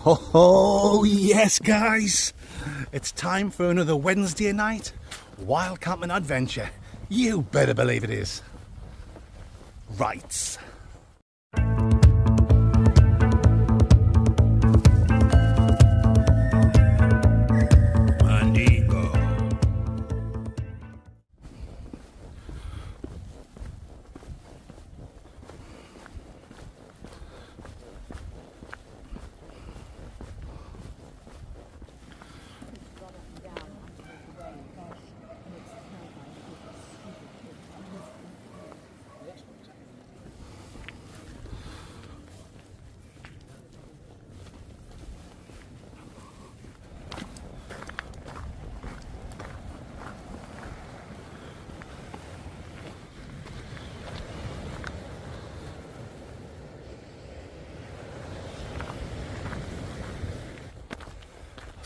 Oh yes guys, it's time for another Wednesday night wild camping adventure. You better believe it is. Right.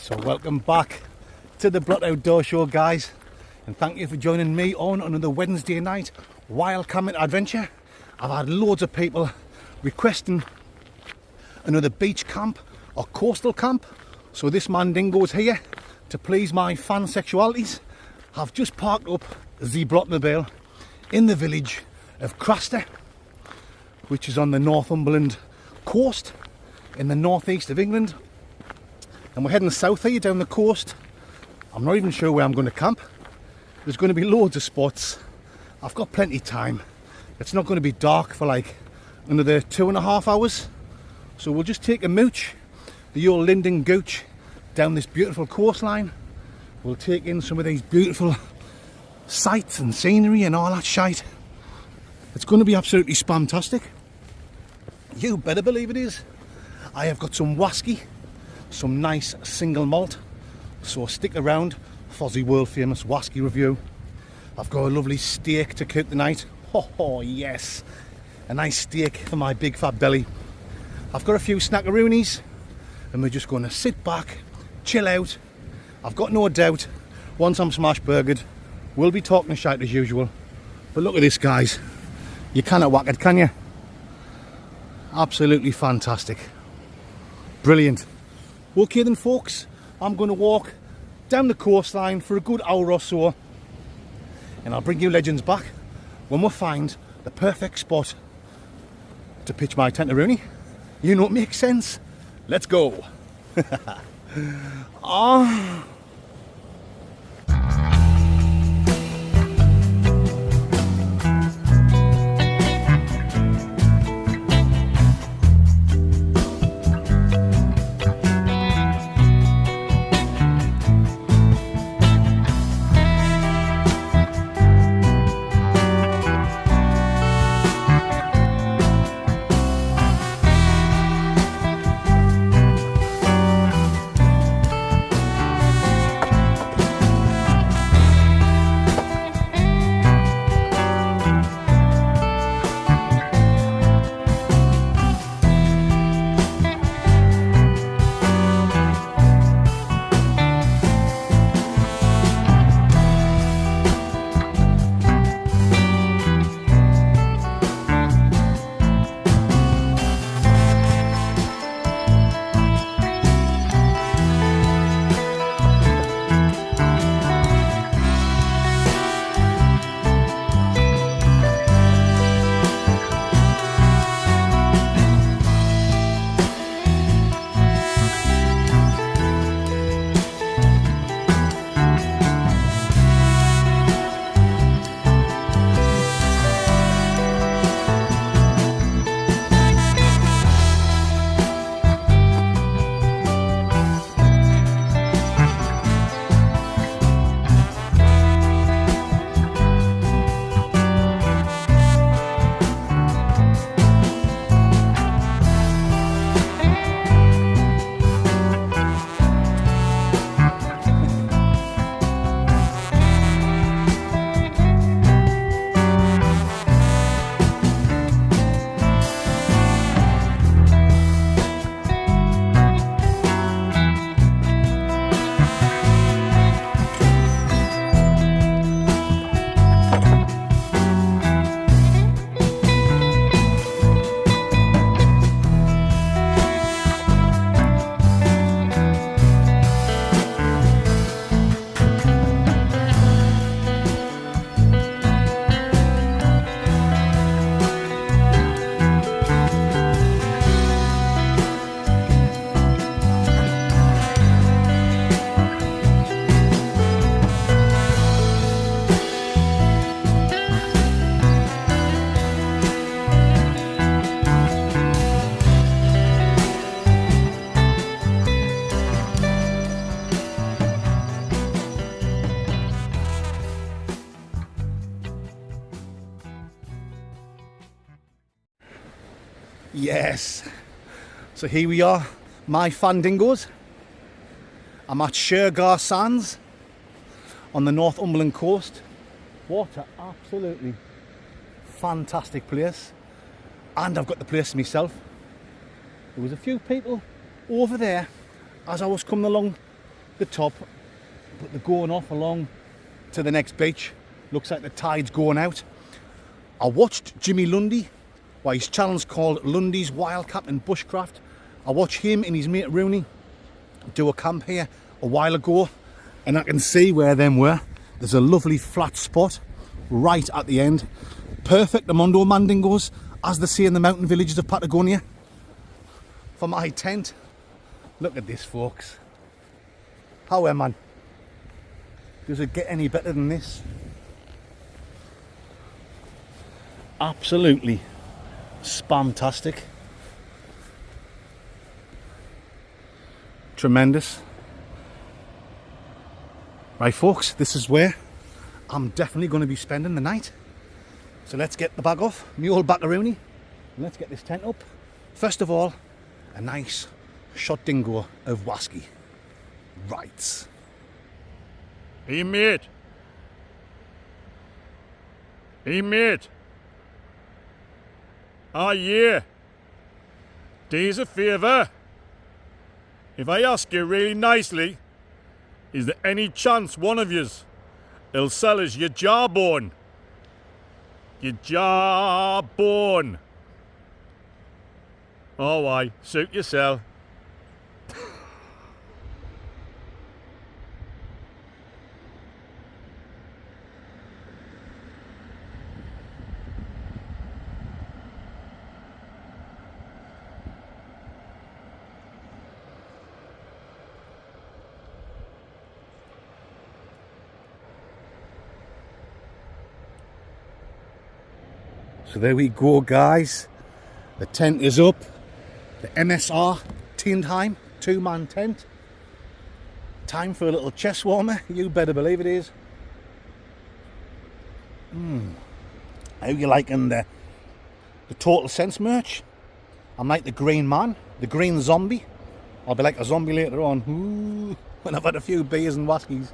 So welcome back to the Blot Outdoor Show guys, and thank you for joining me on another Wednesday night wild camping adventure. I've had loads of people requesting another beach camp or coastal camp, so this Mandingo's here to please my fan sexualities. I've just parked up the Blotmobile in the village of Craster, which is on the Northumberland coast in the northeast of England. And we're heading south here down the coast. I'm not even sure where I'm going to camp. There's going to be loads of spots. I've got plenty of time. It's not going to be dark for like another 2.5 hours. So we'll just take a mooch, the old Linden Gooch, down this beautiful coastline. We'll take in some of these beautiful sights and scenery and all that shite. It's going to be absolutely spamtastic. You better believe it is. I have got some Whisky, some nice single malt, so stick around for the world famous Whisky review. I've got a lovely steak to cook tonight. Oh yes, a nice steak for my big fat belly. I've got a few snackaroonies and we're just going to sit back, chill out. I've got no doubt once I'm smash burgered we'll be talking shite as usual. But look at this guys, you cannot whack it, can you? Absolutely fantastic, brilliant. Okay then folks, I'm going to walk down the coastline for a good hour or so, and I'll bring you legends back when we find the perfect spot to pitch my tentaroonie. You know it makes sense. Let's go. Ah. yes. So here we are, my Fandingos. I'm at Shar Sands on the Northumberland coast. What an absolutely fantastic place. And I've got the place myself. There was a few people over there as I was coming along the top, but they're going off along to the next beach. Looks like the tide's going out. I watched Jimmy Lundy, why his channel's called Lundy's Wildcamp and Bushcraft. I watched him and his mate Rooney do a camp here a while ago, and I can see where them were. There's a lovely flat spot right at the end. Perfect Amondo Mandingos, as they say in the mountain villages of Patagonia, for my tent. Look at this, folks. How man? Does it get any better than this? Absolutely spamtastic. Tremendous. Right, folks, this is where I'm definitely going to be spending the night. So let's get the bag off, my old macaroni, and let's get this tent up. First of all, a nice shot dingo of Whisky. Right. Hey mate. Hey mate. Ah yeah. Do's a favour. If I ask you really nicely, is there any chance one of yous will sell us your jawbone? Your jawbone. Oh why, suit yourself. So there we go, guys. The tent is up. The MSR teen time, 2-man tent. Time for a little chest warmer. You better believe it is. How you liking the Total Sense merch? I'm like the green man, the green zombie. I'll be like a zombie later on. Ooh, when I've had a few beers and whiskies.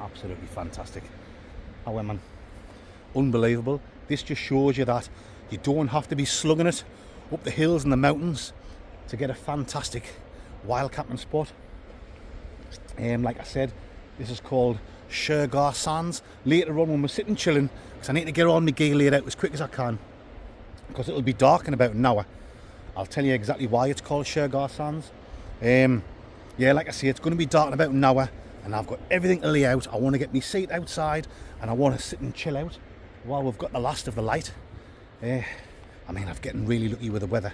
Absolutely fantastic. How man? Unbelievable. This just shows you that you don't have to be slugging it up the hills and the mountains to get a fantastic wild camping spot. Like I said, this is called Shar Sands. Later on when we're sitting chilling, because I need to get all my gear laid out as quick as I can, because it'll be dark in about an hour. I'll tell you exactly why it's called Shar Sands. Yeah, like I say, it's going to be dark in about an hour, and I've got everything to lay out. I want to get my seat outside, and I want to sit and chill out while we've got the last of the light. I mean, I've getting really lucky with the weather.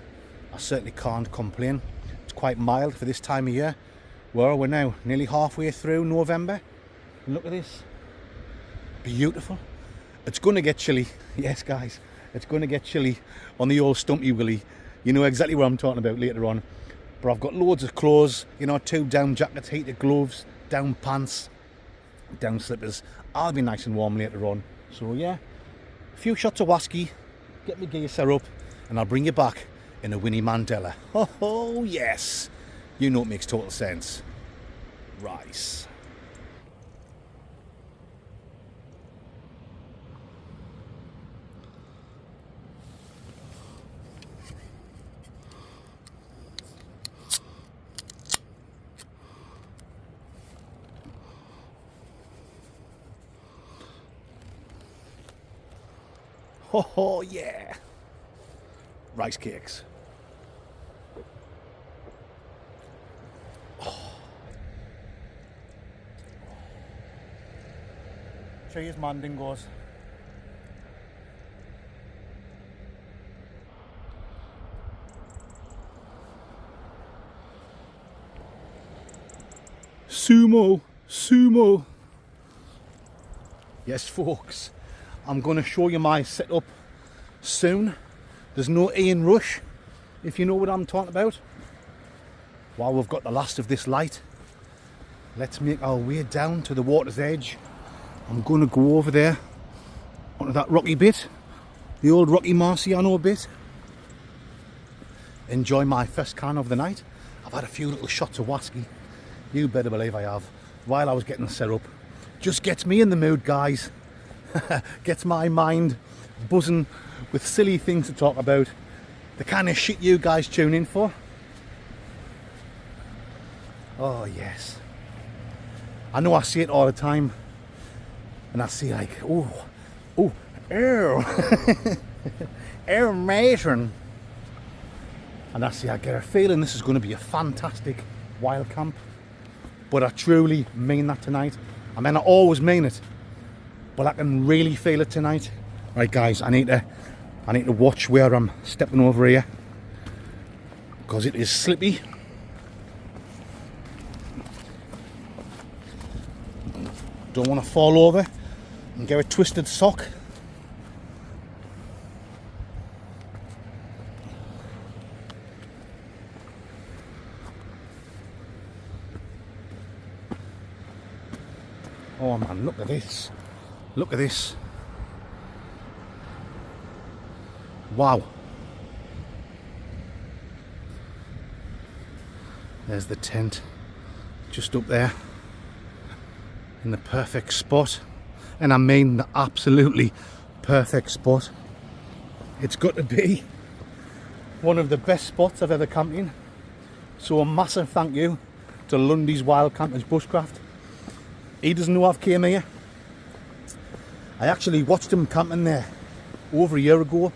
I certainly can't complain. It's quite mild for this time of year. Well, we're now nearly halfway through November. And look at this. Beautiful. It's going to get chilly. Yes, guys. It's going to get chilly on the old Stumpy Willie. You know exactly what I'm talking about later on. But I've got loads of clothes. You know, 2 down jackets, heated gloves, down pants, down slippers. I'll be nice and warm later on. So, yeah. A few shots of Whisky, get my gear set up, and I'll bring you back in a Winnie Mandela. Oh yes, you know it makes total sense. Rice. Oh yeah, rice cakes. Oh. Cheers, Mandingos. Sumo, sumo. Yes, folks. I'm going to show you my setup soon. There's no Ian Rush, if you know what I'm talking about. While we've got the last of this light, let's make our way down to the water's edge. I'm going to go over there onto that rocky bit, the old Rocky Marciano bit. enjoy my first can of the night. I've had a few little shots of whiskey. You better believe I have. While I was getting set up. Just gets me in the mood, guys. Gets my mind buzzing with silly things to talk about. The kind of shit you guys tune in for. Oh yes. I know I see it all the time. And I see like, oh, ew. Ew, matron. And I see, I get a feeling this is going to be a fantastic wild camp. But I truly mean that tonight. I mean, I always mean it. But I can really feel it tonight. Right guys, I need to watch where I'm stepping over here. Because it is slippy. Don't want to fall over and get a twisted sock. Oh man, look at this. Look at this. Wow. There's the tent. Just up there. In the perfect spot. And I mean the absolutely perfect spot. It's got to be one of the best spots I've ever camped in. So a massive thank you to Lundy's Wildcamp Bushcraft. He doesn't know I've came here. I actually watched him camping there over a year ago,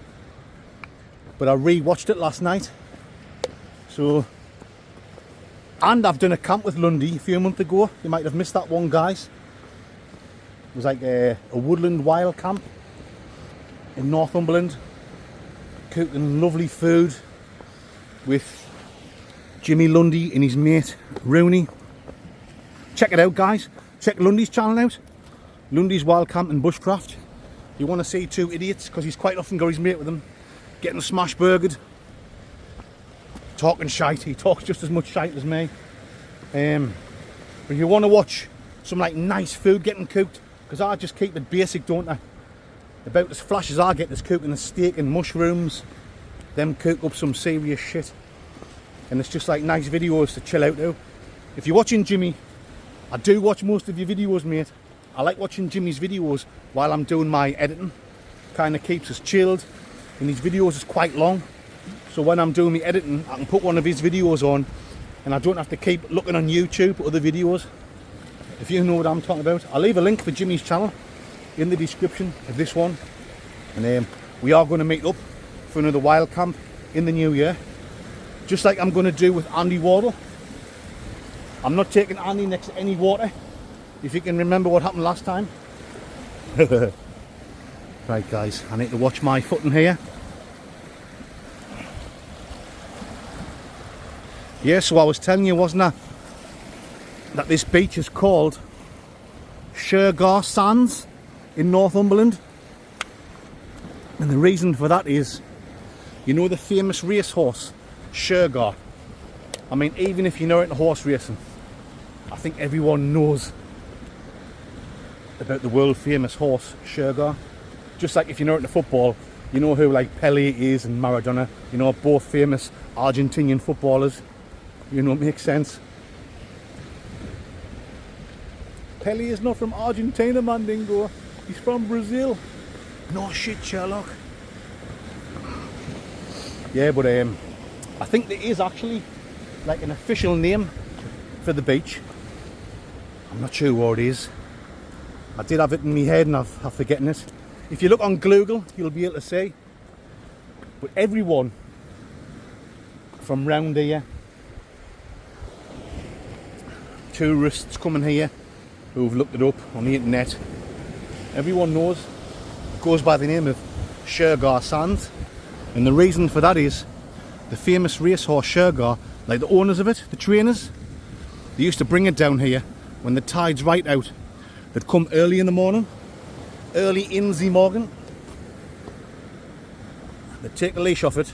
but I re-watched it last night. So, and I've done a camp with Lundy a few months ago. You might have missed that one, guys. It was like a woodland wild camp in Northumberland, cooking lovely food with Jimmy Lundy and his mate Rooney. Check it out, guys. Check Lundy's channel out. Lundy's Wildcamp and Bushcraft. You want to see two idiots, because he's quite often got his mate with him, getting smash burgered, talking shite. He talks just as much shite as me. But if you want to watch some like nice food getting cooked, because I just keep it basic, don't I? About as flash as I get is cooking a steak and mushrooms, them cook up some serious shit, and it's just like nice videos to chill out to. If you're watching Jimmy, I do watch most of your videos, mate. I like watching Jimmy's videos while I'm doing my editing. Kind of keeps us chilled. And his videos is quite long. So when I'm doing my editing, I can put one of his videos on and I don't have to keep looking on YouTube at other videos. If you know what I'm talking about. I'll leave a link for Jimmy's channel in the description of this one. And we are going to meet up for another wild camp in the new year. Just like I'm going to do with Andy Wardle. I'm not taking Andy next to any water. If you can remember what happened last time. Right guys, I need to watch my footing here. Yeah, so I was telling you, wasn't I, that this beach is called Shar Sands in Northumberland. And the reason for that is, you know the famous racehorse, Shar. I mean, even if you're not into horse racing, I think everyone knows about the world famous horse Shar. Just like if you're not into football, you know who like Pele is and Maradona, you know, both famous Argentinian footballers. You know, it makes sense. Pele is not from Argentina, Mandingo. He's from Brazil. No shit, Sherlock. Yeah, but I think there is actually like an official name for the beach. I'm not sure what it is. I did have it in my head and I've forgotten it. If you look on Google, you'll be able to see. But everyone from round here, tourists coming here who've looked it up on the internet, everyone knows it goes by the name of Shar Sands. And the reason for that is the famous racehorse Shar, like the owners of it, the trainers, they used to bring it down here when the tide's right out. They'd come early in the morning, early in the morning. They'd take a leash off it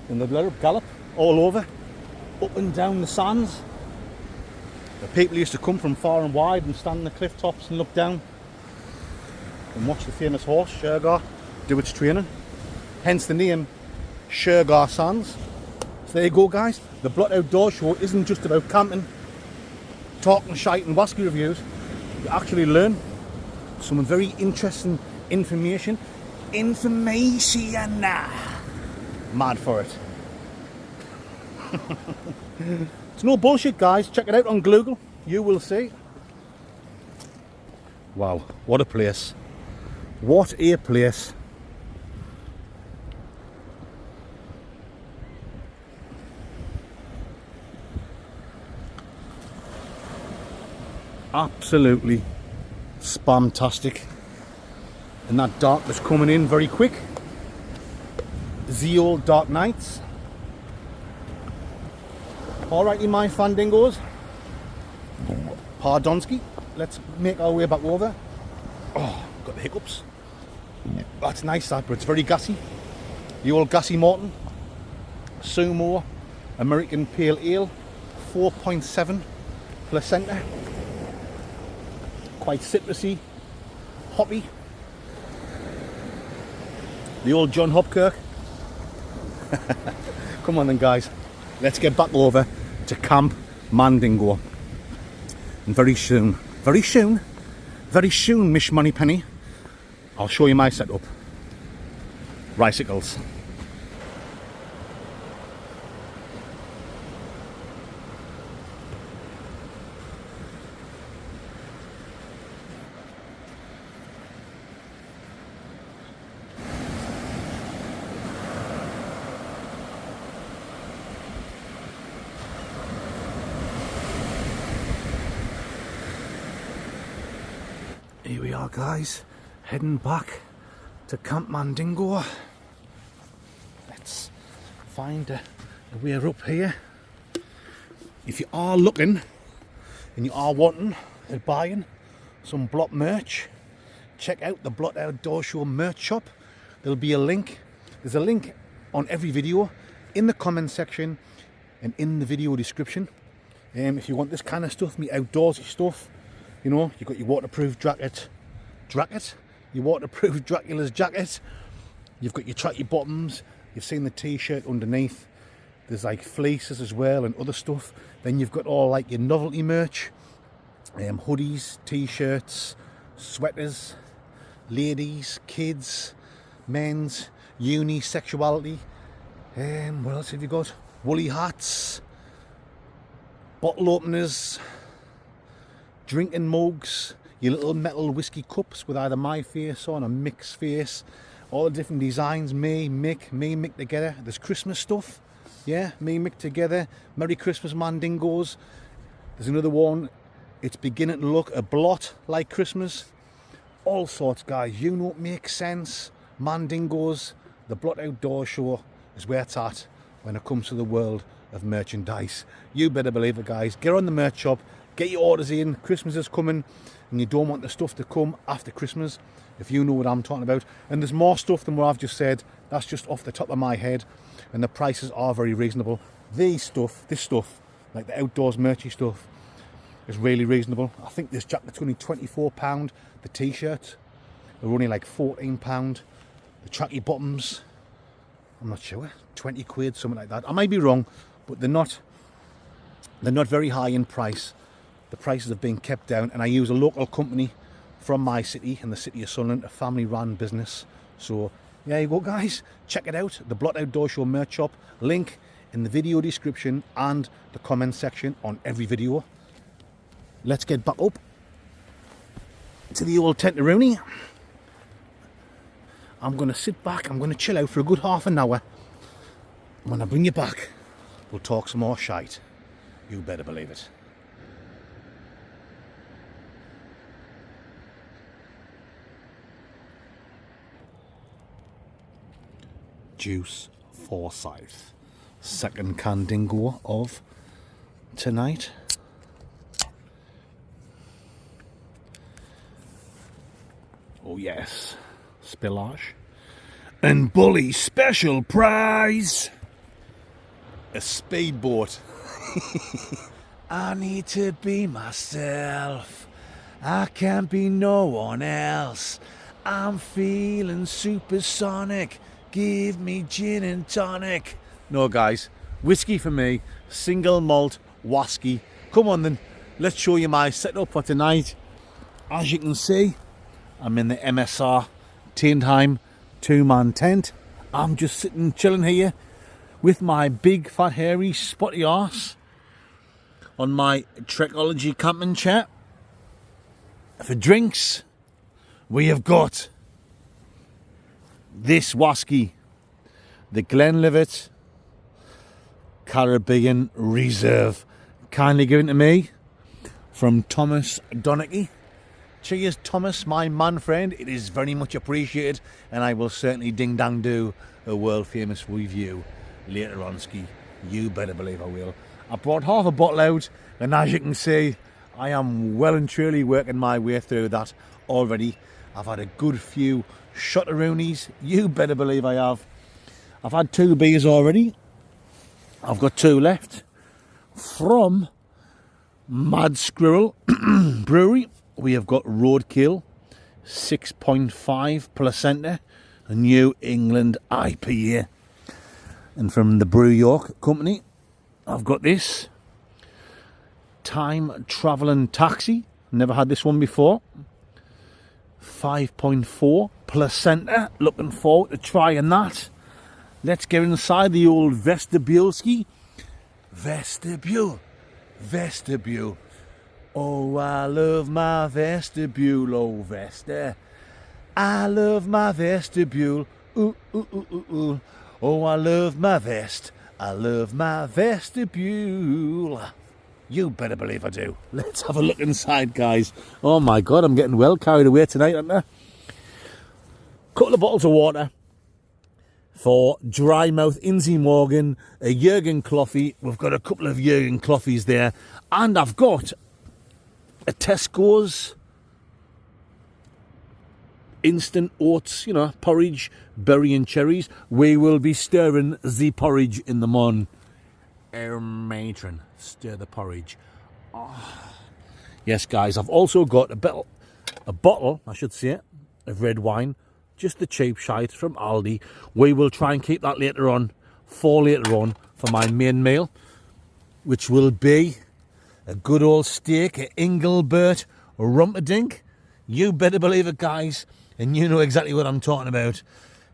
and they'd let it gallop all over, up and down the sands. The people used to come from far and wide and stand on the cliff tops and look down and watch the famous horse, Shar, do its training. Hence the name Shar Sands. So there you go, guys. The Blot Outdoor Show isn't just about camping, talking shite and whisky reviews. You actually learn some very interesting information. Mad for it. It's no bullshit, guys. Check it out on Google. You will see. Wow, what a place. What a place. Absolutely spamtastic. And that darkness coming in very quick. The old dark nights. Alrighty, my fandingos. Pardonsky. Let's make our way back over. Oh, got the hiccups. That's nice, that, but it's very gassy. The old gassy Morton Sumo American Pale Ale, 4.7 placenta. Quite citrusy, hoppy. The old John Hopkirk. Come on then, guys. Let's get back over to Camp Mandingo. And very soon, Miss Moneypenny, I'll show you my setup. Ricicles. Here we are, guys, heading back to Camp Mandingo. Let's find a way up here. If you are looking and you are wanting and buying some Blot merch, check out the Blot Outdoor Show merch shop. There'll be a link. There's a link on every video, in the comment section and in the video description. If you want this kind of stuff, me outdoorsy stuff, you know, you've got your waterproof jacket, your waterproof Dracula's jacket, you've got your tracky bottoms, you've seen the t-shirt underneath, there's like fleeces as well and other stuff. Then you've got all like your novelty merch, hoodies, t-shirts, sweaters, ladies, kids, men's, uni, sexuality. What else have you got? Woolly hats, bottle openers, drinking mugs, your little metal whiskey cups with either my face on or Mick's face, all the different designs, me, Mick together. There's Christmas stuff, yeah, me, Mick together, Merry Christmas Mandingos. There's another one, it's beginning to look a blot like Christmas. All sorts, guys, you know what makes sense. Mandingos, the Blot Outdoor Show is where it's at when it comes to the world of merchandise. You better believe it, guys. Get on the merch shop, get your orders in. Christmas is coming and you don't want the stuff to come after Christmas, if you know what I'm talking about. And there's more stuff than what I've just said. That's just off the top of my head, and the prices are very reasonable. This stuff, like the outdoors merchy stuff, is really reasonable. I think this jacket's only £24. The t-shirts are only like £14. The tracky bottoms, I'm not sure, 20 quid, something like that. I might be wrong, but they're not very high in price. The prices have been kept down, and I use a local company from my city, in the city of Sunderland, a family run business. So there you go, guys, check it out, the Blot Outdoor Show merch shop, link in the video description and the comment section on every video. Let's get back up to the old Tentaroonie. I'm going to sit back, I'm going to chill out for a good half an hour. When I bring you back, we'll talk some more shite. You better believe it. Juice Forsyth, second Candingo of tonight. Oh yes, spillage. And bully special prize, a speedboat. I need to be myself, I can't be no one else. I'm feeling supersonic, Give me gin and tonic. No, guys, whiskey for me, single malt whiskey. Come on then, let's show you my setup for tonight. As you can see, I'm in the MSR Tindheim 2-man tent. I'm just sitting chilling here with my big fat hairy spotty arse on my Trekology camping chair. For drinks, we have got this whiskey, the Glenlivet Caribbean Reserve, kindly given to me from Thomas Donaghy. Cheers, Thomas, my man friend. It is very much appreciated, and I will certainly ding dang do a world famous review later on ski. You better believe I will. I brought half a bottle out, and as you can see, I am well and truly working my way through that already. I've had a good few shotteroonies. You better believe I have. I've had 2 beers already. I've got 2 left from Mad Squirrel Brewery. We have got Roadkill 6.5 placenta, a New England IPA. And from the Brew York Company, I've got this Time Travelling Taxi. Never had this one before. 5.4 placenta. Looking forward to trying that. Let's get inside the old vestibule ski. Vestibule. Oh, I love my vestibule, oh Vesta. I love my vestibule. Ooh, ooh, ooh, ooh, ooh. Oh, I love my vest. I love my vestibule. You better believe I do. Let's have a look inside, guys. Oh my God, I'm getting well carried away tonight, aren't I? Couple of bottles of water for Dry Mouth Inzy Morgan, a Jürgen Cloffy. We've got a couple of Jürgen Cloffies there. And I've got a Tesco's instant oats, you know, porridge, berry and cherries. We will be stirring the porridge in the morning. Matron, stir the porridge. Oh. Yes, guys, I've also got a bottle, I should say, of red wine. Just the cheap shite from Aldi. We will try and keep that later on, for my main meal, which will be a good old steak, a Engelbert Rumperdink. You better believe it, guys, and you know exactly what I'm talking about.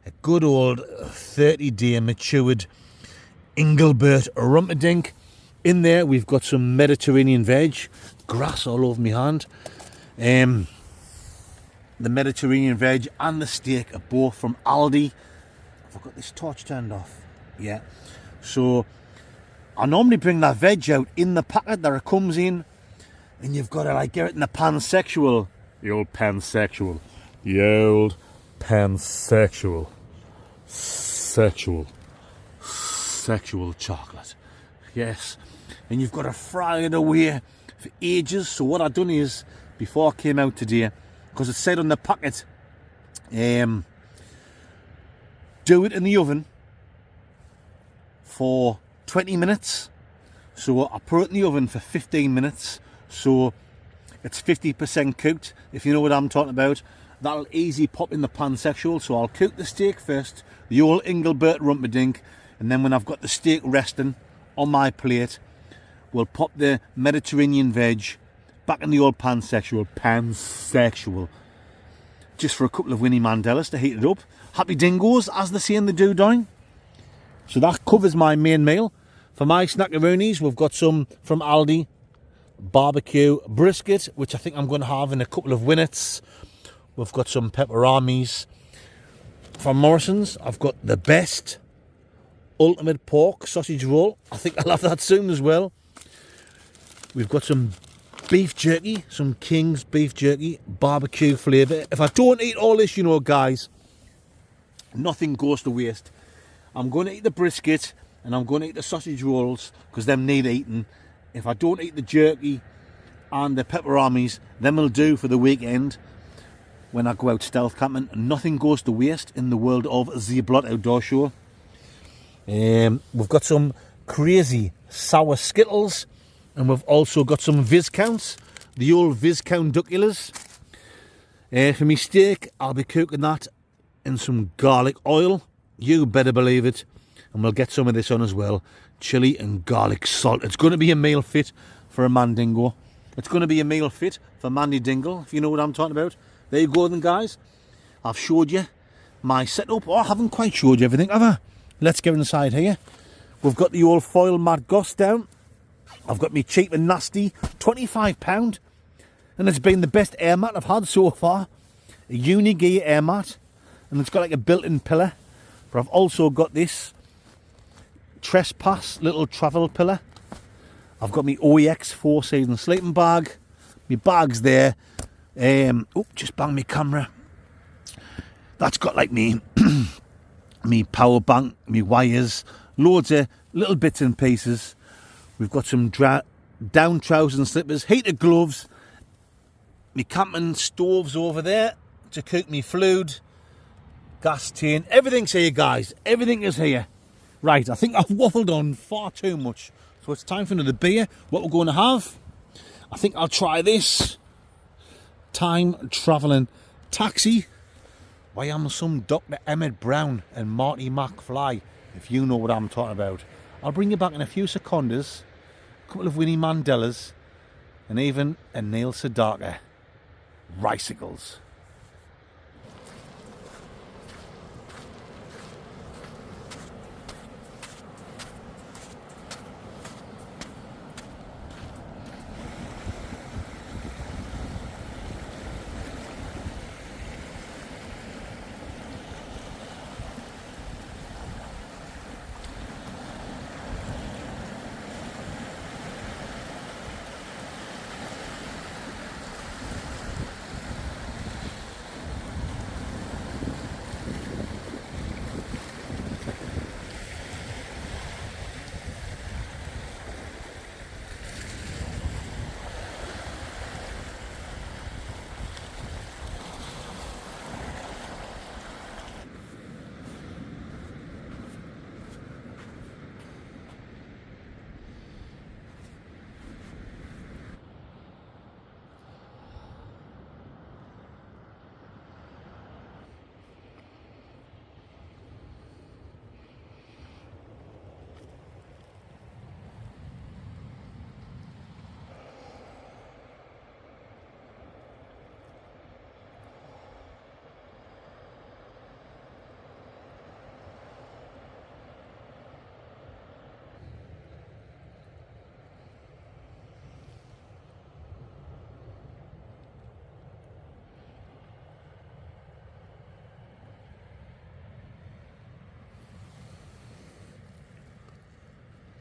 A good old 30-day matured Engelbert Rumperdink. In there, we've got some Mediterranean veg. Grass all over my hand. The Mediterranean veg and the steak are both from Aldi. I've got this torch turned off. Yeah. So I normally bring that veg out in the packet that it comes in, and you've got to like get it in the pansexual. The old pansexual. Sexual chocolate. Yes. And you've got to fry it away for ages. So what I've done is, before I came out today, because it said on the packet, do it in the oven for 20 minutes. So I put it in the oven for 15 minutes. So it's 50% cooked, if you know what I'm talking about. That'll easy pop in the pansexual. So I'll cook the steak first, the old Engelbert Rumperdink, and then when I've got the steak resting on my plate, we'll pop the Mediterranean veg back in the old pansexual, just for a couple of Winnie Mandelas to heat it up. Happy dingoes, as they say in the down. So that covers my main meal. For my snackaroonies, we've got some from Aldi, barbecue brisket, which I think I'm going to have in a couple of minutes. We've got some pepperamis. From Morrison's, I've got the best ultimate pork sausage roll. I think I'll have that soon as well. We've got some beef jerky, some King's beef jerky, barbecue flavour. If I don't eat all this, you know, guys, nothing goes to waste. I'm going to eat the brisket and I'm going to eat the sausage rolls because them need eating. If I don't eat the jerky and the pepperamis, them will do for the weekend when I go out stealth camping. Nothing goes to waste in the world of the Blot Outdoor Show. We've got some crazy sour Skittles. And we've also got some Viscounts, the old Viscount Duculars. For me steak, I'll be cooking that in some garlic oil. You better believe it. And we'll get some of this on as well. Chili and garlic salt. It's going to be a meal fit for a Mandingo. It's going to be a meal fit for Mandy Dingle, if you know what I'm talking about. There you go then, guys. I've showed you my setup. Oh, I haven't quite showed you everything, have I? Let's get inside here. We've got the old foil mat goss down. I've got me cheap and nasty £25. And it's been the best air mat I've had so far. A Uni-Gear air mat. And it's got like a built-in pillar. But I've also got this Trespass little travel pillar. I've got my OEX 4-season sleeping bag. My bag's there. Just bang my camera. That's got like me me power bank, me wires, loads of little bits and pieces. We've got some down trousers and slippers, heated gloves, me camping stoves over there to cook me fluid, gas tin, everything's here, guys. Everything is here. Right, I think I've waffled on far too much. So it's time for another beer. What we're going to have, I think I'll try this time travelling taxi. I am some Dr. Emmett Brown and Marty McFly, if you know what I'm talking about. I'll bring you back in a few seconds, a couple of Winnie Mandelas, and even a Neil Sedaka. Ricicles.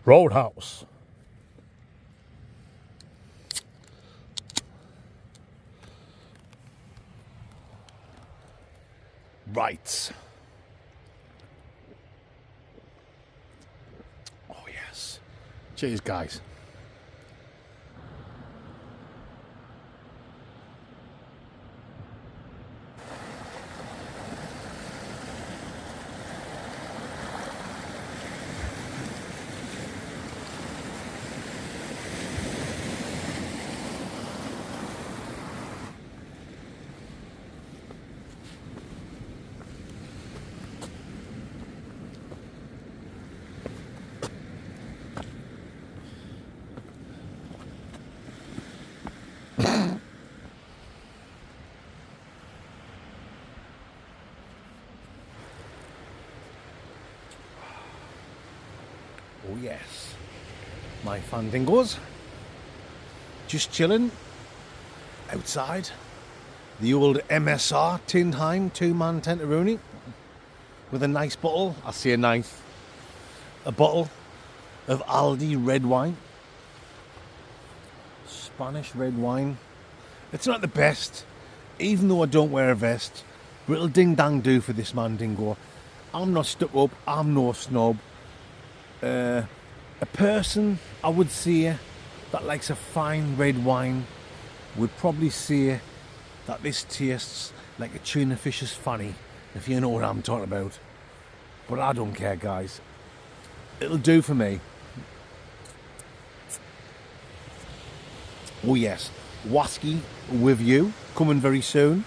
Roadhouse. Right. Oh, yes. Cheers, guys. Oh yes, my Fandingos, just chilling outside the old MSR Tinheim 2-man Tenteroni with a nice bottle, I say a bottle of Aldi red wine, Spanish red wine. It's not the best, even though I don't wear a vest, but it'll ding dang do for this Mandingo. I'm not stuck up, I'm no snob. A person I would say that likes a fine red wine would probably say that this tastes like a tuna fish's fanny, if you know what I'm talking about. But I don't care, guys. It'll do for me. Oh yes, Whisky with you, coming very soon.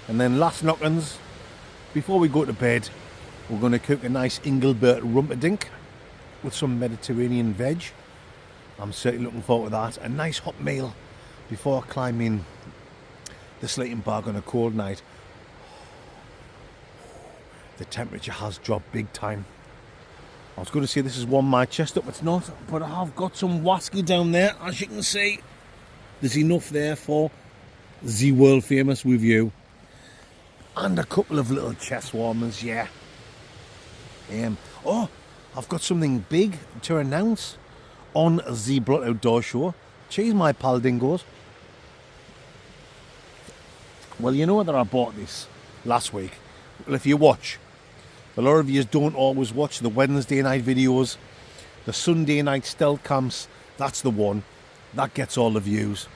And then last knockings, before we go to bed, We're going to cook a nice Engelbert rumperdink with some Mediterranean veg. I'm certainly looking forward to that. A nice hot meal before climbing the sleeping bag on a cold night. The temperature has dropped big time. I was going to say this is warm my chest up, it's not, but I have got some Whisky down there, as you can see. There's enough there for the world famous review. And a couple of little chest warmers, yeah. Oh, I've got something big to announce on the Blot Outdoor Show. Cheers, my pal dingoes. Well, you know that I bought this last week. Well, if you watch, a lot of you don't always watch the Wednesday night videos. The Sunday night stealth camps, that's the one. That gets all the views.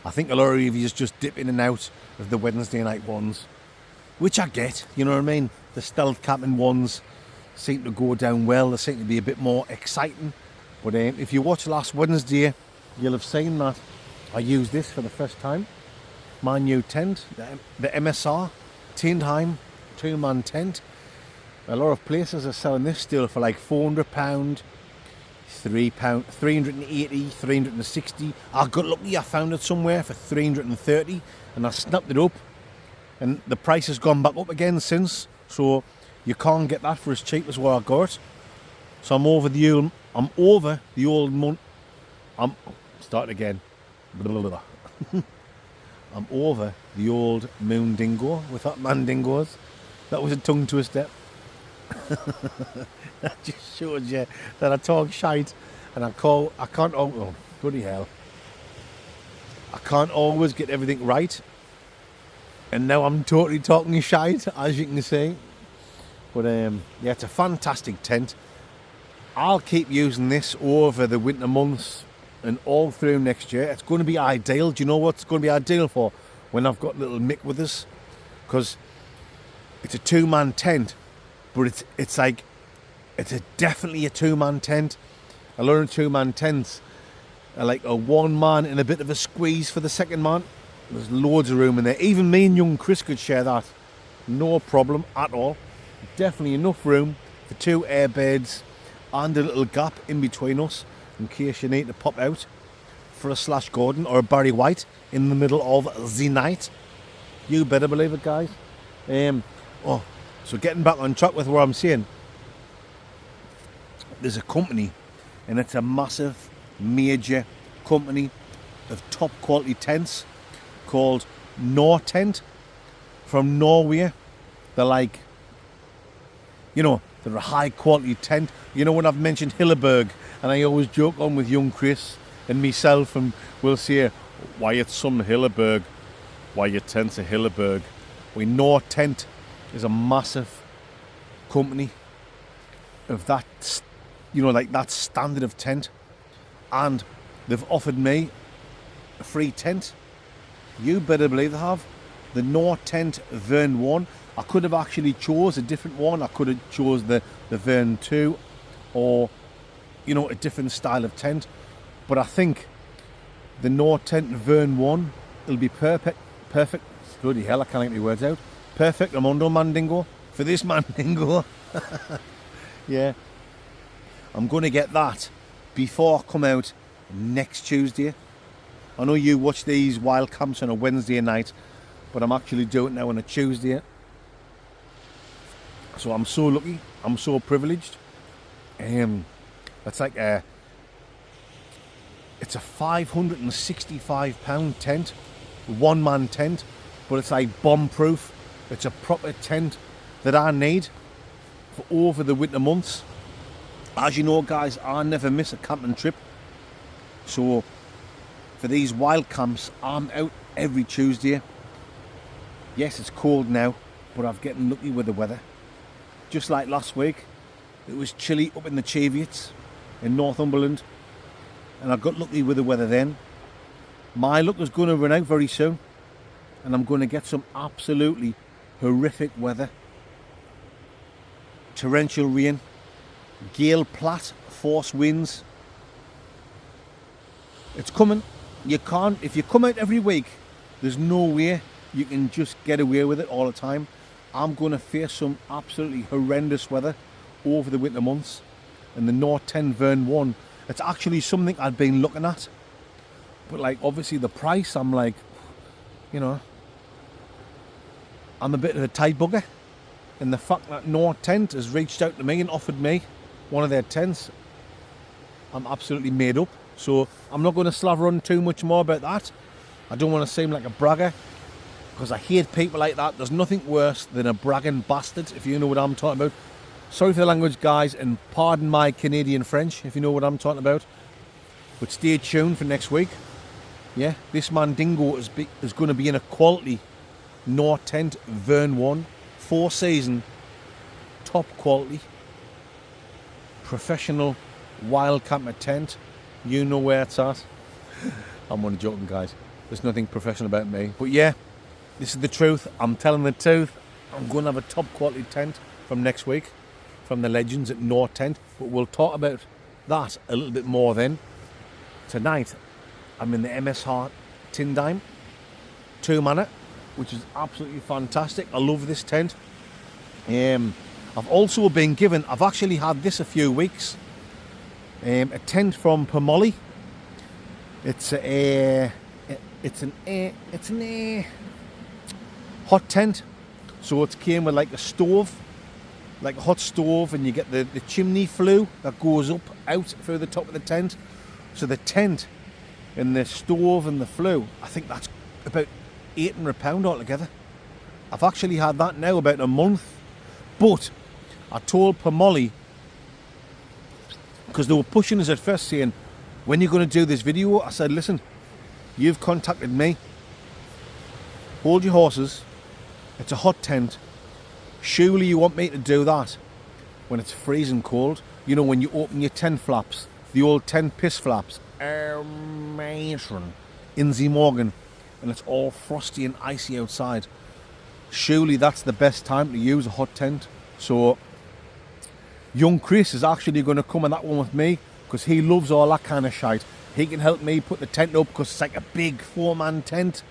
I think a lot of you just dip in and out of the Wednesday night ones, which I get, you know what I mean? The stealth camping ones seem to go down well. They seem to be a bit more exciting. But if you watch last Wednesday, you'll have seen that I used this for the first time. My new tent, the MSR Tindheim 2-man tent. A lot of places are selling this still for like £400, £3, 380, 360. I got lucky, I found it somewhere for 330 and I snapped it up. And the price has gone back up again since. So you can't get that for as cheap as what I got. So I'm over the old month. Start again. Blah, blah, blah. I'm over the old moon dingo with that man dingoes. That was a tongue twister. That just shows you that I talk shite and I can't, oh bloody hell, I can't always get everything right, and now I'm totally talking shite, as you can see. But yeah, it's a fantastic tent. I'll keep using this over the winter months and all through next year. It's going to be ideal. Do you know what it's going to be ideal for? When I've got little Mick with us, because it's a 2-man tent. But it's definitely a 2-man tent. A lot of 2-man tents are like a 1-man and a bit of a squeeze for the second man. There's loads of room in there. Even me and young Chris could share that. No problem at all. Definitely enough room for 2 air beds and a little gap in between us in case you need to pop out for a Slash Gordon or a Barry White in the middle of the night. You better believe it, guys. So getting back on track with what I'm saying, there's a company, and it's a massive, major company of top quality tents called Nortent from Norway. They're like, you know, they're a high quality tent. You know, when I've mentioned Hilleberg, and I always joke on with young Chris and myself, and we'll say, why it's some Hilleberg, why your tent's a Hilleberg. We Nortent is a massive company of that, you know, like that standard of tent, and they've offered me a free tent. You better believe they have. The Nortent Vern 1. I could have actually chose a different one. I could have chose the Vern 2 or, you know, a different style of tent, but I think the Nortent Vern 1 will be perfect. Bloody hell, I can't get my words out. Perfect Ramondo Mandingo for this Mandingo. Yeah. I'm going to get that before I come out next Tuesday. I know you watch these wild camps on a Wednesday night, but I'm actually doing it now on a Tuesday. So I'm so lucky. I'm so privileged. It's like it's a £565 tent, 1-man tent, but it's like bomb proof. It's a proper tent that I need for over the winter months. As you know, guys, I never miss a camping trip. So for these wild camps, I'm out every Tuesday. Yes, it's cold now, but I'm getting lucky with the weather. Just like last week, it was chilly up in the Cheviots in Northumberland, and I got lucky with the weather then. My luck is going to run out very soon, and I'm going to get some absolutely horrific weather. Torrential rain, gale plat, force winds. It's coming. You can't, if you come out every week, there's no way you can just get away with it all the time. I'm going to face some absolutely horrendous weather over the winter months. And the North 10 Vern 1, it's actually something I'd been looking at. But like, obviously the price, I'm like, you know, I'm a bit of a tight bugger. And the fact that North Tent has reached out to me and offered me one of their tents, I'm absolutely made up. So I'm not going to slaver on too much more about that. I don't want to seem like a bragger, because I hate people like that. There's nothing worse than a bragging bastard, if you know what I'm talking about. Sorry for the language, guys, and pardon my Canadian French, if you know what I'm talking about. But stay tuned for next week. Yeah, this Mandingo is going to be in a quality North Tent Vern 1, 4-season, top quality, professional Wildcamp tent. You know where it's at. I'm only joking, guys. There's nothing professional about me. But yeah, this is the truth. I'm telling the truth. I'm going to have a top quality tent from next week, from the legends at North Tent. But we'll talk about that a little bit more then. Tonight, I'm in the MSR Tindime 2-manner, which is absolutely fantastic. I love this tent. I've also been given, I've actually had this a few weeks, a tent from Pomoli. It's an hot tent. So it came with like a stove, like a hot stove, and you get the chimney flue that goes up out through the top of the tent. So the tent and the stove and the flue, I think that's about £800 altogether. I've actually had that now about a month. But I told Pomoli, because they were pushing us at first, saying, when are you going to do this video? I said, listen, you've contacted me. Hold your horses. It's a hot tent. Surely you want me to do that when it's freezing cold. You know, when you open your tent flaps, the old tent piss flaps, amazing, Inzy Morgan, and it's all frosty and icy outside. Surely that's the best time to use a hot tent. So young Chris is actually going to come on that one with me, because he loves all that kind of shite. He can help me put the tent up, because it's like a big 4-man tent.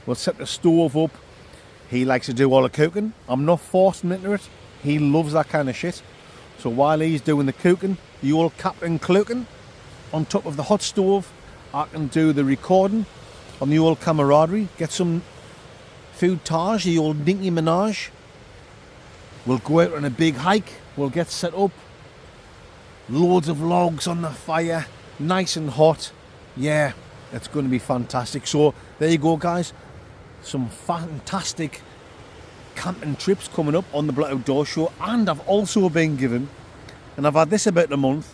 We'll set the stove up. He likes to do all the cooking. I'm not forcing into it. He loves that kind of shit. So while he's doing the cooking, the old Captain Clukin on top of the hot stove, I can do the recording on the old camaraderie, get some foodage, the old Dinky Minaj. We'll go out on a big hike, we'll get set up, loads of logs on the fire, nice and hot. Yeah, it's going to be fantastic. So there you go, guys. Some fantastic camping trips coming up on the Black Outdoor Show. And I've also been given, and I've had this about a month,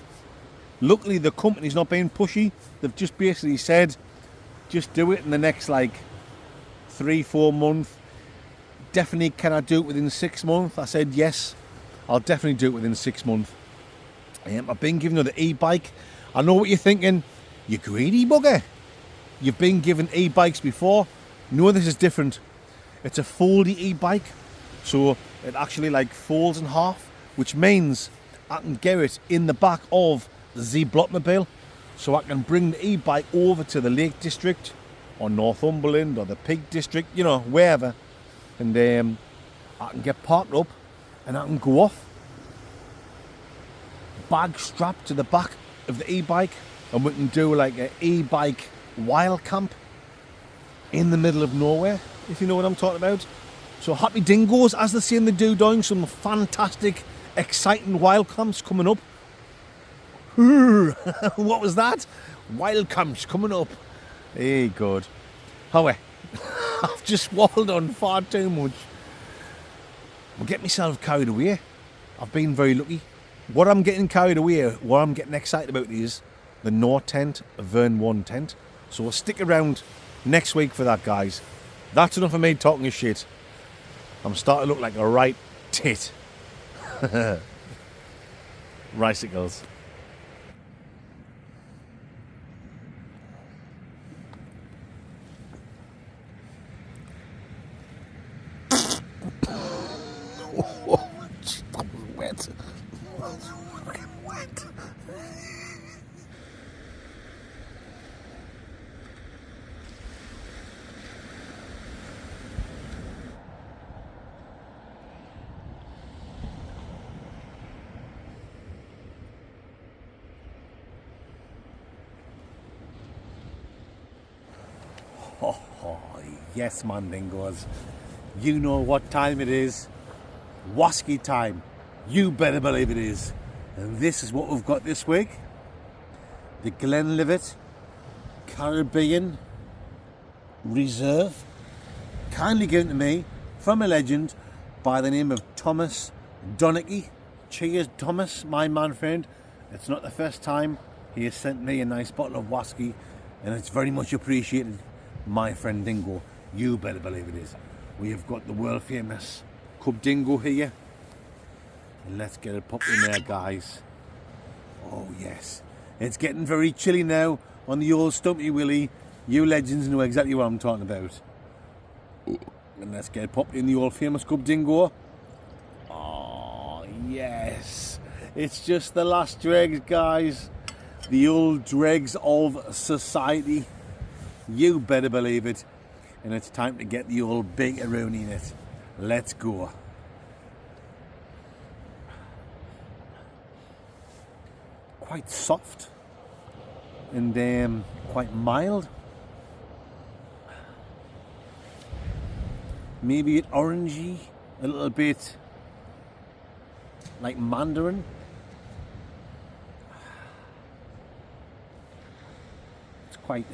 luckily the company's not being pushy. They've just basically said, just do it in the next like 3-4 months. Definitely, can I do it within 6 months? I said yes, I'll definitely do it within 6 months. I've been given another e-bike. I know what you're thinking, you greedy bugger. You've been given e-bikes before. No, this is different. It's a foldy e-bike, so it actually like folds in half, which means I can get it in the back of the Z-Blockmobile, so I can bring the e-bike over to the Lake District or Northumberland or the Peak District, you know, wherever, and I can get parked up and I can go off, bag strapped to the back of the e-bike, and we can do like an e-bike Wildcamp in the middle of nowhere, if you know what I'm talking about. So happy dingoes, as they say in the doing some fantastic, exciting wild camps coming up. What was that? Wild camps coming up. Hey, good. However, I've just waffled on far too much. I'll get myself carried away. I've been very lucky. What I'm getting carried away, what I'm getting excited about is the North Tent, Vern 1 tent. So we'll stick around next week for that, guys. That's enough of me talking of shit. I'm starting to look like a right tit. Ricicles. That was wet. That was fucking wet. Oh, yes, Mandingos. You know what time it is. Whisky time. You better believe it is. And this is what we've got this week. The Glenlivet Caribbean Reserve. Kindly given to me from a legend by the name of Thomas Donaghy. Cheers, Thomas, my man friend. It's not the first time he has sent me a nice bottle of whisky, and it's very much appreciated, my friend Dingo. You better believe it is. We have got the world famous Cub Dingo here. And let's get it popped in there, guys. Oh yes. It's getting very chilly now on the old Stumpy Willie. You legends know exactly what I'm talking about. And let's get it popped in the old famous Cub Dingo. Oh yes. It's just the last dregs, guys. The old dregs of society. You better believe it. And it's time to get the old bakeroni in it. Let's go. Quite soft and quite mild. Maybe it orangey, a little bit like mandarin. It's quite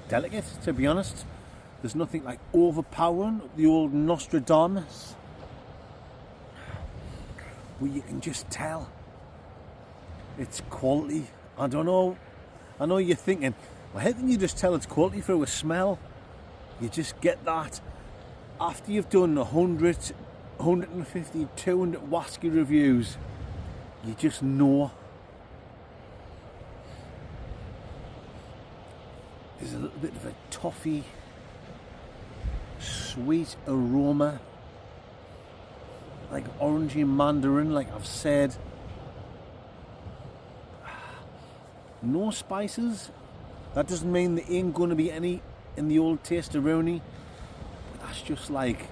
delicate, to be honest. There's nothing like overpowering the old Nostradamus. Well, you can just tell it's quality. I don't know. I know you're thinking, well, how can you just tell it's quality through a smell? You just get that after you've done 100, 150, 200 whisky reviews. You just know. There's a little bit of a toffee, sweet aroma, like orangey mandarin, like I've said. No spices. That doesn't mean there ain't going to be any in the old tasteroni. But that's just like,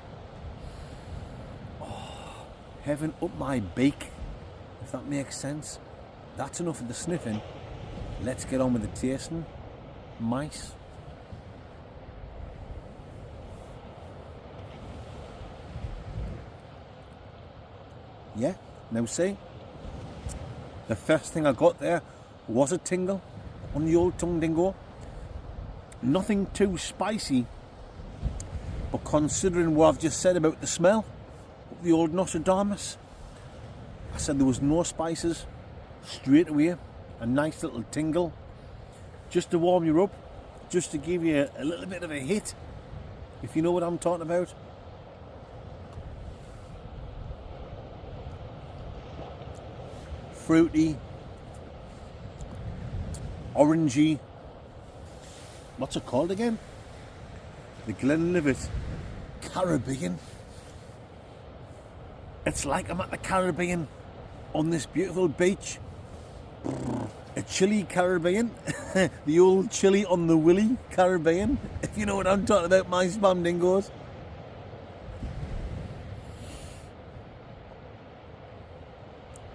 oh, heaven up my beak, if that makes sense. That's enough of the sniffing. Let's get on with the tasting. Mice. Yeah, now see, the first thing I got there was a tingle on the old tongue dingo. Nothing too spicy, but considering what I've just said about the smell of the old Nostradamus, I said there was no spices. Straight away, a nice little tingle, just to warm you up, just to give you a little bit of a hit, if you know what I'm talking about. Fruity, orangey. What's it called again? The Glenlivet Caribbean. It's like I'm at the Caribbean on this beautiful beach. A chilly Caribbean. The old chili on the willy Caribbean. If you know what I'm talking about, my spam dingoes.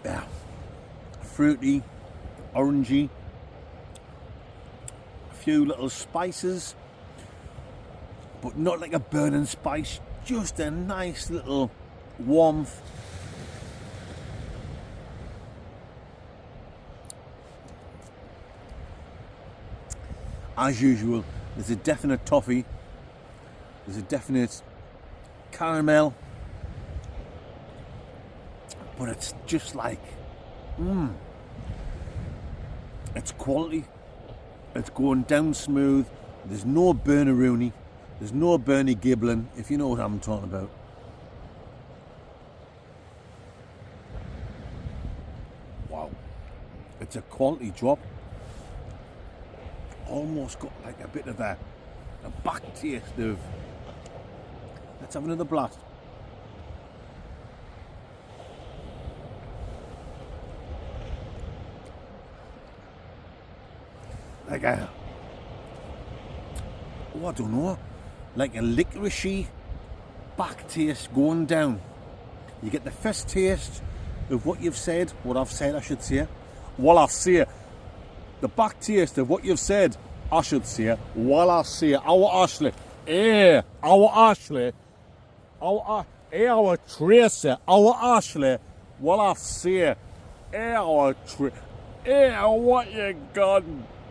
Yeah. Fruity, orangey. Few little spices, but not like a burning spice, just a nice little warmth. As usual, there's a definite toffee, there's a definite caramel, but it's just like, it's quality. It's going down smooth. There's no burneroonie. There's no Bernie gibbling, if you know what I'm talking about. Wow. It's a quality drop. Almost got like a bit of a back taste of... Let's have another blast. Like a, oh, I don't know, like a licoricey back taste going down. You get the first taste of what you've said, what I've said I should say. While I say the back taste of what you've said I should say, while I say our Ashley, Hey, our Ashley, our Tracy, our Ashley, what I say, our Tracy, what you got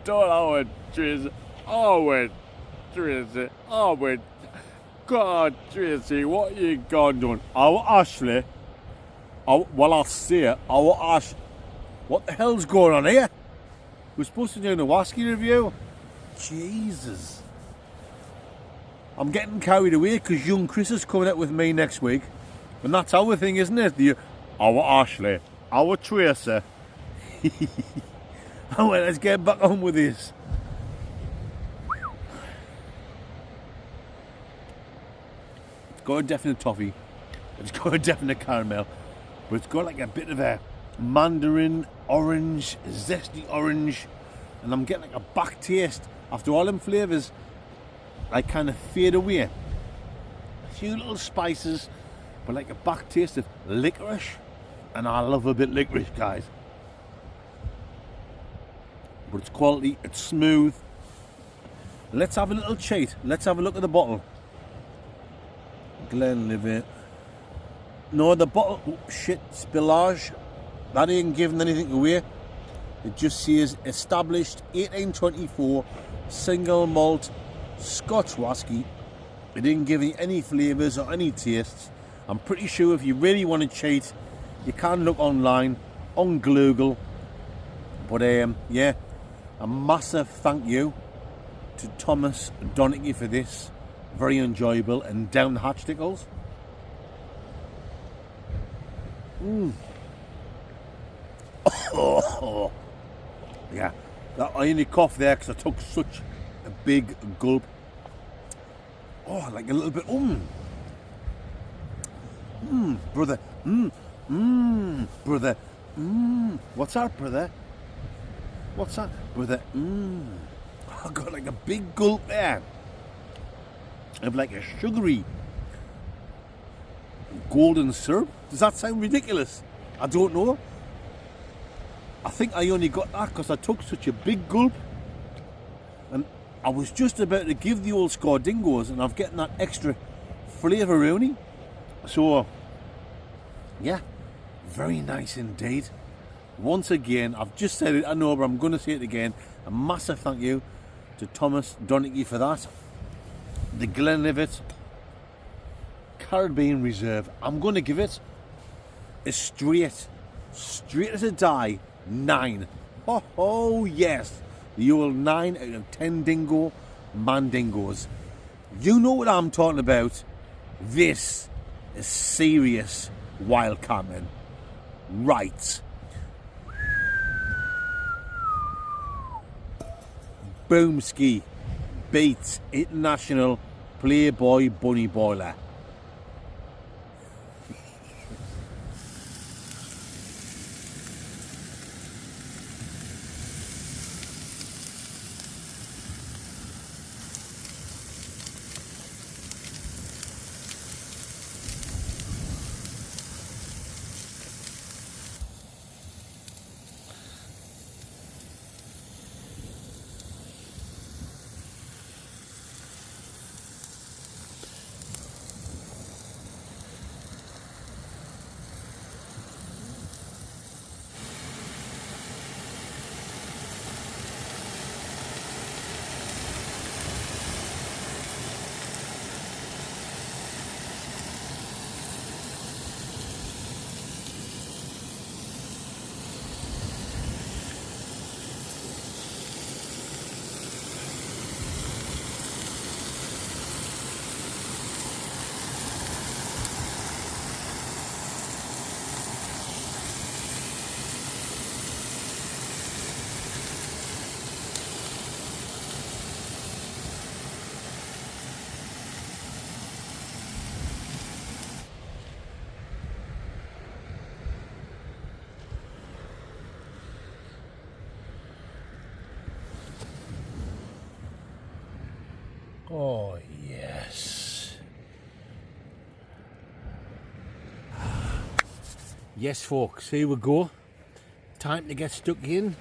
done, our Tracy, our Tracy, our God, Tracy, what you got done, our Ashley, what I say, our Ash, what the hell's going on here? We're supposed to do a Whisky review. Jesus. I'm getting carried away because young Chris is coming out with me next week. And that's our thing, isn't it? Our Ashley, our Tracy. Oh, well, let's get back on with this. It's got a definite toffee. It's got a definite caramel. But it's got like a bit of a mandarin, orange, zesty orange. And I'm getting like a back taste. After all them flavours, I kind of fade away. A few little spices, but like a back taste of licorice. And I love a bit licorice, guys. But it's quality, it's smooth. Let's have a little cheat. Let's have a look at the bottle. Glenlivet. No, the bottle, oh, shit, spillage. That ain't giving anything away. It just says established 1824 single malt Scotch whisky. It didn't give you any flavours or any tastes. I'm pretty sure if you really want to cheat, you can look online, on Google. But yeah, a massive thank you to Thomas Donaghy for this. Very enjoyable and down the hatch tickles. Oh, yeah, I only coughed there because I took such a big gulp. Oh, like a little bit, brother, brother, what's that, brother? What's that, brother? I got like a big gulp there of like a sugary golden syrup. Does that sound ridiculous? I don't know. I think I only got that because I took such a big gulp. And I was just about to give the old Scardingos, and I'm getting that extra flavour rooney. So, yeah, very nice indeed. Once again, I've just said it, I know, but I'm going to say it again. A massive thank you to Thomas Donaghy for that. The Glenlivet Caribbean Reserve. I'm going to give it a straight as a die 9. Oh yes, the old 9 out of 10 dingo mandingos. You know what I'm talking about. This is serious wild camping. Right. Boomski beats International Playboy Bunny Boiler. Oh, yes. Yes, folks, here we go. Time to get stuck in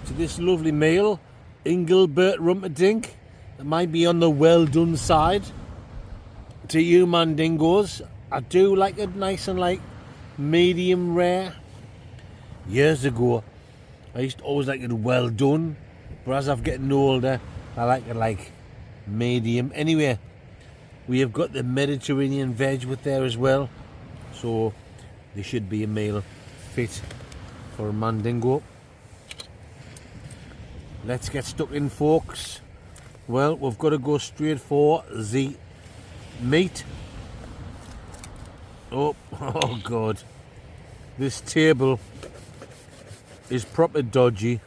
to this lovely meal. Engelbert Rumperdink, It might be on the well done side. To you mandingos, I do like it nice and like medium rare. Years ago, I used to always like it well done, but as I've getting older, I like it like medium. Anyway, we have got the Mediterranean veg with there as well, so there should be a meal fit for a mandingo. Let's get stuck in, folks. Well, we've got to go straight for the meat. Oh God, this table is proper dodgy.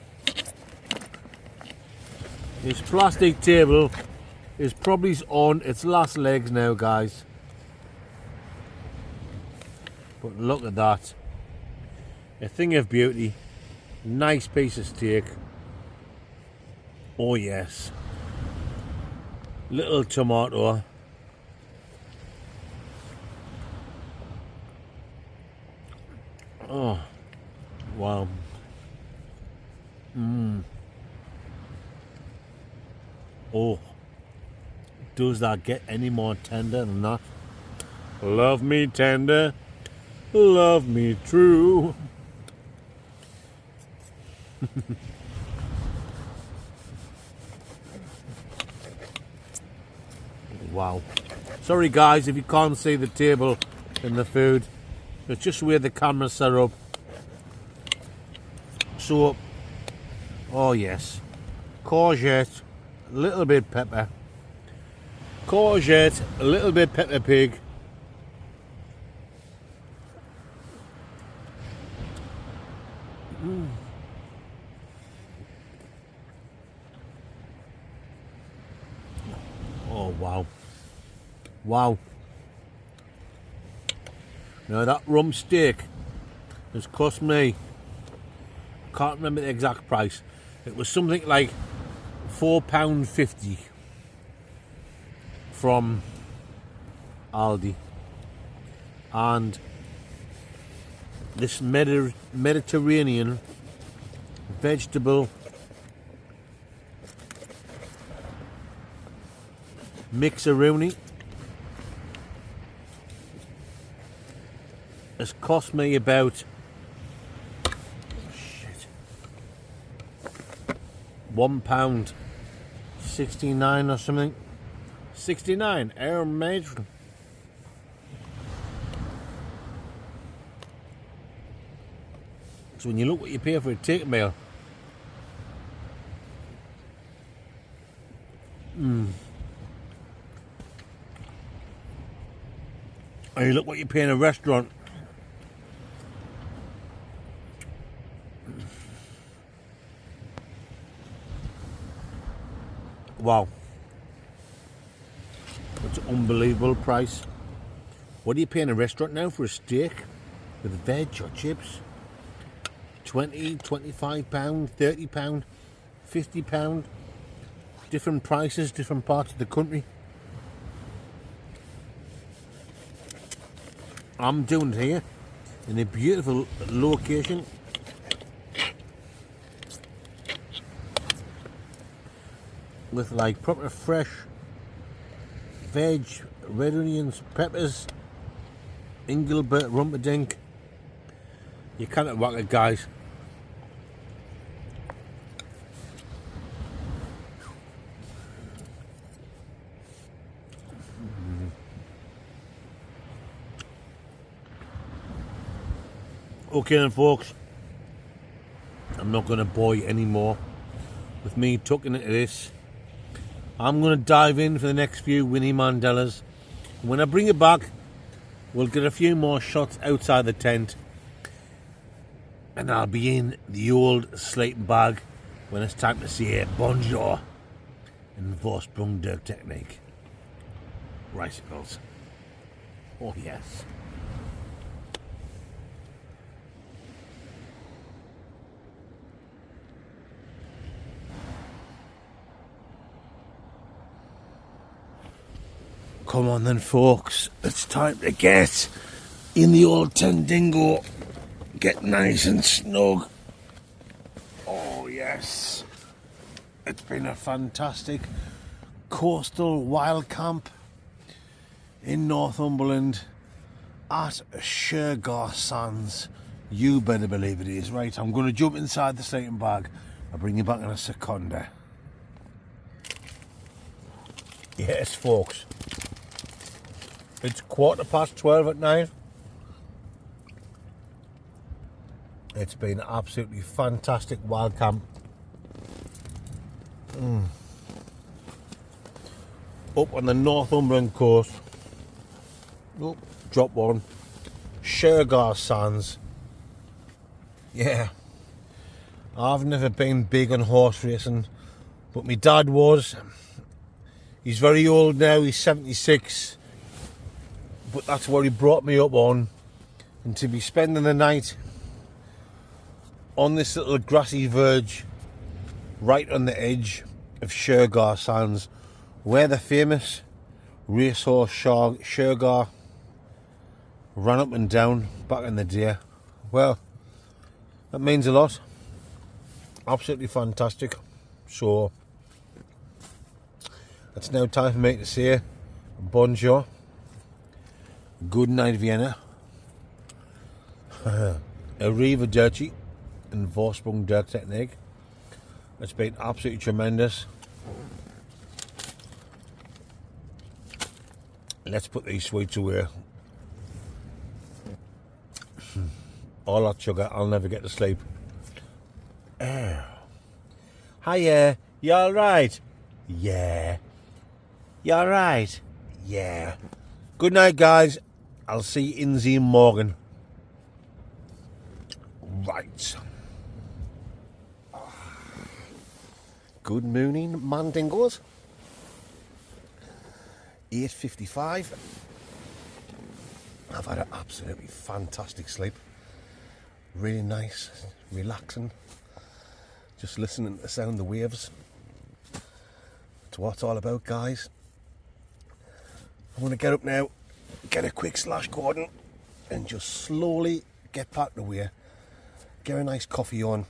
This plastic table is probably on its last legs now, guys. But look at that. A thing of beauty. Nice piece of steak. Oh yes. Little tomato. Oh, wow. Oh, does that get any more tender than that? Love me tender, love me true. Wow. Sorry guys if you can't see the table and the food. It's just where the camera's set up. So, oh yes. Courgette, a little bit pepper. Courgette, a little bit pepper pig. Oh wow. Wow. Now that rump steak has cost me, I can't remember the exact price, it was something like £4.50 from Aldi. And this Mediterranean vegetable mixeroonie has cost me about £1.69 or something. 69 air major. So when you look what you pay for a take meal, and you look what you pay in a restaurant, wow, that's an unbelievable price. What do you pay in a restaurant now for a steak with veg or chips? £20, £25, £30, £50. Different prices, different parts of the country. I'm doing it here in a beautiful location. With like proper fresh veg, red onions, peppers, Engelbert Rumperdink. You cannot whack it, guys. Okay then folks, I'm not going to bore you anymore with me tucking into this. I'm going to dive in for the next few Winnie Mandelas. When I bring it back, we'll get a few more shots outside the tent. And I'll be in the old sleeping bag when it's time to say bonjour in Vorsprung der Technik. Ricicles. Oh yes. Come on then folks, it's time to get in the old tent dingo. Get nice and snug. Oh yes. It's been a fantastic coastal Wildcamp in Northumberland at Shar Sands. You better believe it is. Right, I'm going to jump inside the sleeping bag. I'll bring you back in a second. Yes, folks. It's 12:15 at night. It's been absolutely fantastic Wildcamp. Up on the Northumberland coast. Oh, drop one. Shar Sands. Yeah. I've never been big on horse racing, but my dad was. He's very old now, he's 76. But that's what he brought me up on. And to be spending the night on this little grassy verge, right on the edge of Shar Sands, where the famous racehorse Shar ran up and down back in the day. Well, that means a lot. Absolutely fantastic. So it's now time for me to say bonjour, good night Vienna, arrivederci and Vorsprung der Technik. It's been absolutely tremendous. Let's put these sweets away. All that sugar, I'll never get to sleep. Hiya, you alright? Yeah. You alright? Yeah. Good night, guys. I'll see you in the morgen. Right. Good morning, Mandingos. 8:55. I've had an absolutely fantastic sleep. Really nice, relaxing. Just listening to the sound of the waves. That's what it's all about, guys. I'm going to get up now, get a quick slash Gordon, and just slowly get packed away. Get a nice coffee on,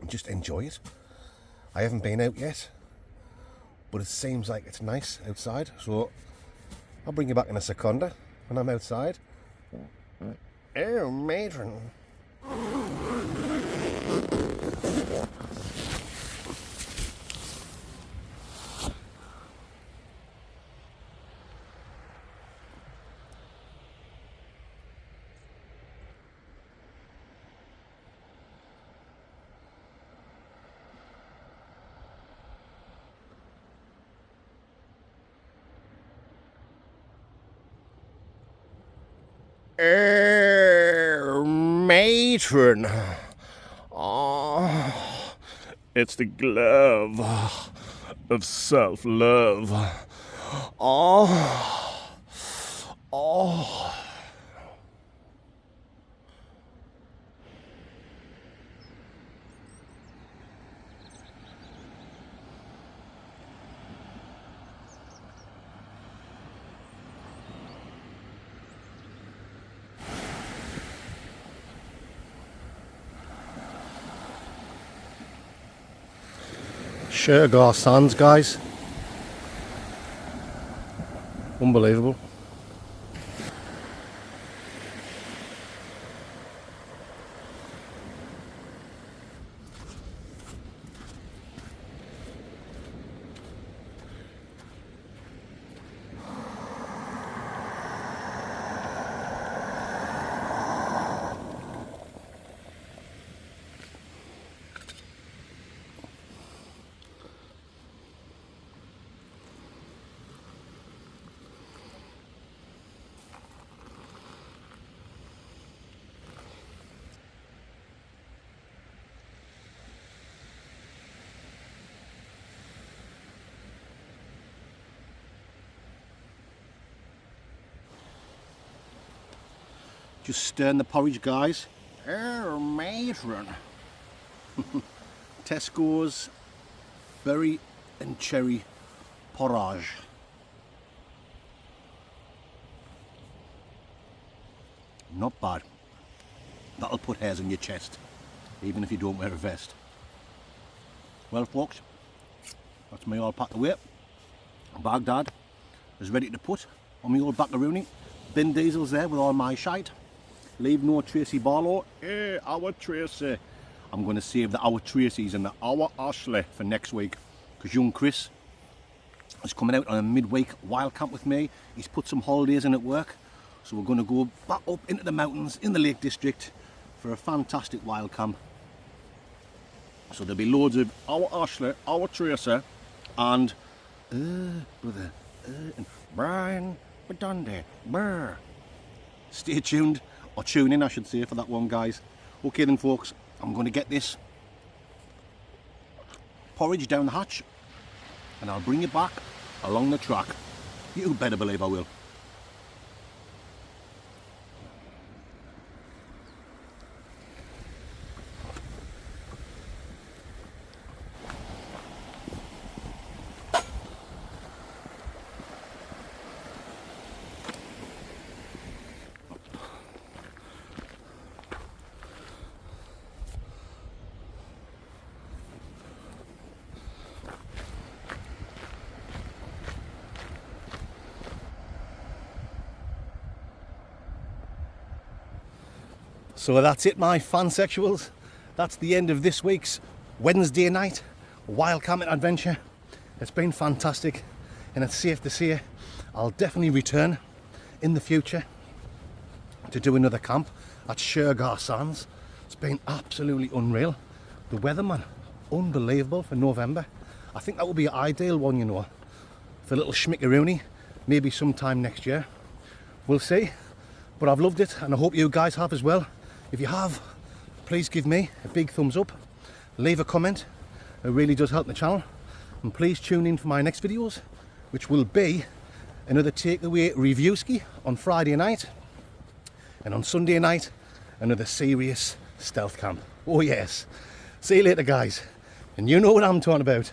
and just enjoy it. I haven't been out yet, but it seems like it's nice outside, so I'll bring you back in a second when I'm outside. Oh, matron. Matron. Oh, it's the glove of self-love. Oh, oh. Shar Sands, guys. Unbelievable. Just stirring the porridge, guys. Oh, matron. Tesco's berry and cherry porridge. Not bad. That'll put hairs on your chest, even if you don't wear a vest. Well, folks, that's me all packed away. Baghdad is ready to put on my old Buckaroonie. Bin Diesel's there with all my shite. Leave no Tracy Barlow. Hey, our Tracy. I'm going to save the our Tracy's and the our Ashley for next week, because young Chris is coming out on a midweek wild camp with me. He's put some holidays in at work, so we're going to go back up into the mountains in the Lake District for a fantastic wild camp. So there'll be loads of our Ashley, our Tracy, and brother and Brian Badunde. Brr. Stay tuned, or tune in I should say, for that one, guys. Okay then folks, I'm going to get this porridge down the hatch and I'll bring it back along the track. You better believe I will. So that's it, my fansexuals. That's the end of this week's Wednesday night wild camping adventure. It's been fantastic, and it's safe to say I'll definitely return in the future to do another camp at Shar Sands. It's been absolutely unreal. The weather, man, unbelievable for November. I think that would be an ideal one, you know, for a little schmickaroony, maybe sometime next year. We'll see, but I've loved it and I hope you guys have as well. If you have, please give me a big thumbs up, leave a comment, it really does help the channel, and please tune in for my next videos, which will be another takeaway reviewski on Friday night, and on Sunday night another serious stealth camp. Oh yes. See you later, guys, and you know what I'm talking about,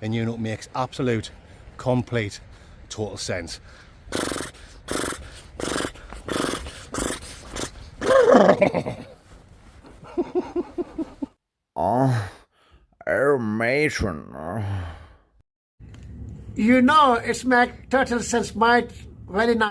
and you know it makes absolute, complete, total sense. Matron. You know, it's make total sense, might very nice.